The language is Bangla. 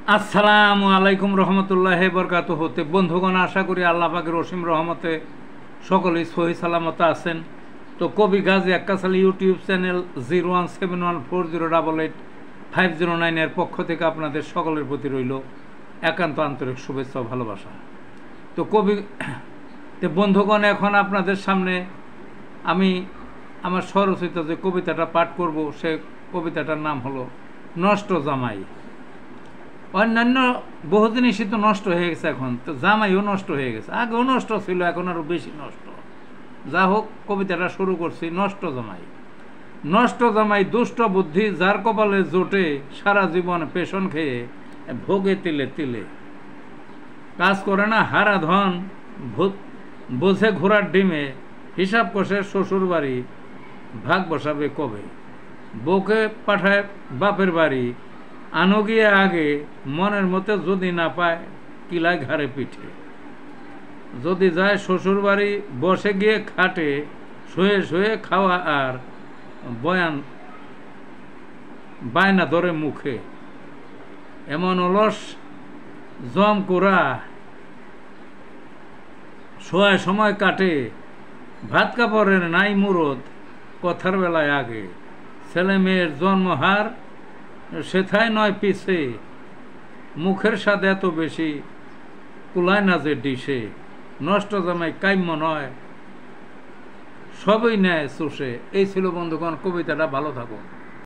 আসসালামু আলাইকুম রহমতুল্লাহ বরকাতুহু। বন্ধুগণ, আশা করি আল্লাহ পাকের অসীম রহমতে সকলেই সহি সালামত আছেন। তো কবি গাজী আক্কাস আলী ইউটিউব চ্যানেল 017140885009 পক্ষ থেকে আপনাদের সকলের প্রতি রইল একান্ত আন্তরিক শুভেচ্ছা ও ভালোবাসা। তো বন্ধুগণ, এখন আপনাদের সামনে আমি আমার স্বরচিত যে কবিতাটা পাঠ করব, সে কবিতাটার নাম হলো নষ্ট জামাই। অন্যান্য বহু জিনিসই তো নষ্ট হয়ে গেছে, এখন তো জামাইও নষ্ট হয়ে গেছে, আগেও নষ্ট ছিল, এখন আরও বেশি নষ্ট। যা হোক, কবিতাটা শুরু করছি। নষ্ট জামাই। নষ্ট জামাই দুষ্ট বুদ্ধি, যার কপালে জোটে, সারা জীবন পেশন খেয়ে ভোগে তিলে তিলে। কাজ করে না হারা ধন, বোঝে ঘোড়ার ডিমে, হিসাব কষে শ্বশুর বাড়ি, ভাগ বসাবে কবে। বউকে পাঠায় বাপের বাড়ি, আনো গিয়ে আগে, মনের মতো যদি না পায় কিলায় ঘাড়ে পিঠে। যদি যায় শ্বশুর বাড়ি, বসে গিয়ে খাটে, শুয়ে শুয়ে খাওয়া আর বায়না ধরে মুখে। এমন অলস জম কোরা শোয়ায় সময় কাটে, ভাত কাপড়ের নাই মুরদ, কথার বেলায় আগে। ছেলে মেয়ের জন্মহার সেথায় নয় পিছে, মুখের স্বাদ এত বেশি কুলায় না যে ডিশে। নষ্ট জামাই কাম্য নয়, সবই নেয় চুষে। এই ছিল বন্ধুগণ কবিতাটা। ভালো থাকুন।